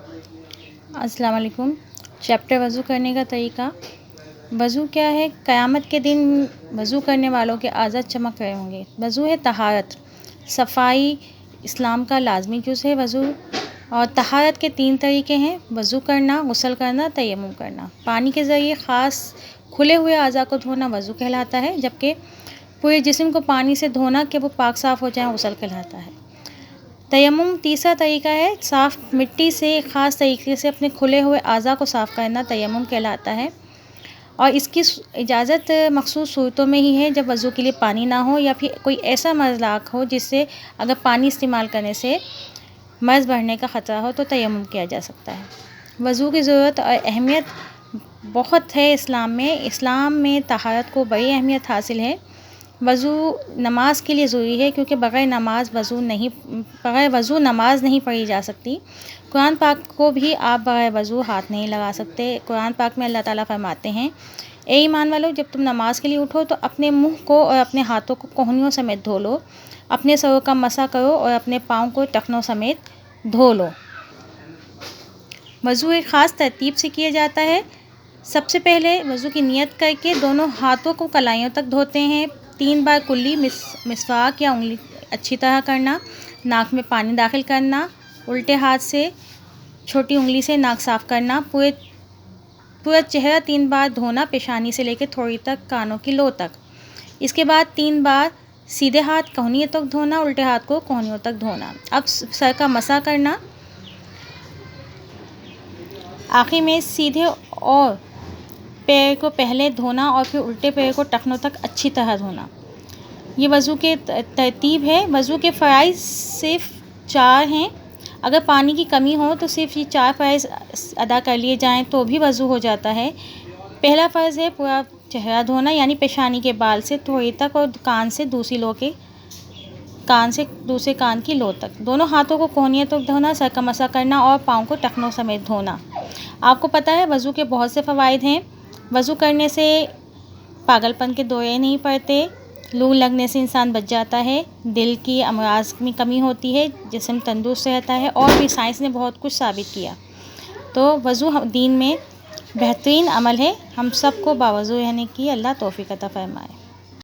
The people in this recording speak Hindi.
अस्सलाम वालेकुम। चैप्टर वज़ू करने का तरीका। वज़ू क्या है? क़यामत के दिन वज़ू करने वालों के आज़ा चमक रहे होंगे। वज़ू है तहारत, सफ़ाई इस्लाम का लाज़मी जुज़ है वज़ू। और तहारत के 3 तरीके हैं: वज़ू करना, गुस्ल करना, तयम्मुम करना। पानी के ज़रिए ख़ास खुले हुए आज़ा को धोना वज़ू कहलाता है, जबकि पूरे जिस्म को पानी से धोना कि वो पाक साफ़ हो जाए गुस्ल कहलाता है। तयम्मुम तीसरा तरीका है, साफ़ मिट्टी से ख़ास तरीके से अपने खुले हुए आज़ा को साफ़ करना तयम्मुम कहलाता है। और इसकी इजाज़त मख़सूस सूरतों में ही है, जब वज़ू के लिए पानी ना हो या फिर कोई ऐसा मर्ज़ लाक हो जिससे अगर पानी इस्तेमाल करने से मर्ज़ बढ़ने का ख़तरा हो तो तयम्मुम किया जा सकता है। वज़ू की ज़रूरत और अहमियत बहुत है इस्लाम में तहारत को बड़ी अहमियत हासिल है। वज़ू नमाज के लिए ज़रूरी है, क्योंकि बग़ैर वज़ू नमाज नहीं पढ़ी जा सकती। कुरान पाक को भी आप बग़ैर वज़ू हाथ नहीं लगा सकते। कुरान पाक में अल्लाह ताला फरमाते हैं, ए ईमान वालों, जब तुम नमाज के लिए उठो तो अपने मुँह को और अपने हाथों को कोहनियों समेत धो लो, अपने सरों का मसा करो और अपने पाँव को टखनों समेत धो लो। वज़ू एक ख़ास तरतीब से किया जाता है। सबसे पहले वज़ू की नियत करके दोनों हाथों को कलाइयों तक धोते हैं। 3 बार कुल्ली मिसवाक या उंगली अच्छी तरह करना, नाक में पानी दाखिल करना, उल्टे हाथ से छोटी उंगली से नाक साफ़ करना, पूरा चेहरा 3 बार धोना, पेशानी से लेकर थोड़ी तक कानों की लो तक। इसके बाद 3 बार सीधे हाथ कोहनियों तक धोना, उल्टे हाथ को कोहनियों तक धोना। अब सर का मसा करना, आखिर में सीधे और पैर को पहले धोना और फिर उल्टे पैर को टखनों तक अच्छी तरह धोना। ये वज़ू के तरतीब है। वज़ू के फ़राइज़ सिर्फ़ 4 हैं। अगर पानी की कमी हो तो सिर्फ़ ये 4 फ़राइज़ अदा कर लिए जाएँ तो भी वज़ू हो जाता है। पहला फ़र्ज़ है पूरा चेहरा धोना, यानी पेशानी के बाल से थोड़ी तक और कान से दूसरे कान की लो तक। दोनों हाथों को कोहनियों तक धोना, सर का मसा करना और पाँव को टखनों समेत धोना। आपको पता है वज़ू के बहुत से फ़वाइद हैं। वज़ू करने से पागलपन के दौरे नहीं पड़ते, लू लगने से इंसान बच जाता है, दिल की अमराज में कमी होती है, जिस्म तंदुरुस्त रहता है, और भी साइंस ने बहुत कुछ साबित किया। तो वज़ू दीन में बेहतरीन अमल है। हम सबको बावज़ू रहने की अल्लाह तौफ़ीक़ अता फ़रमाए।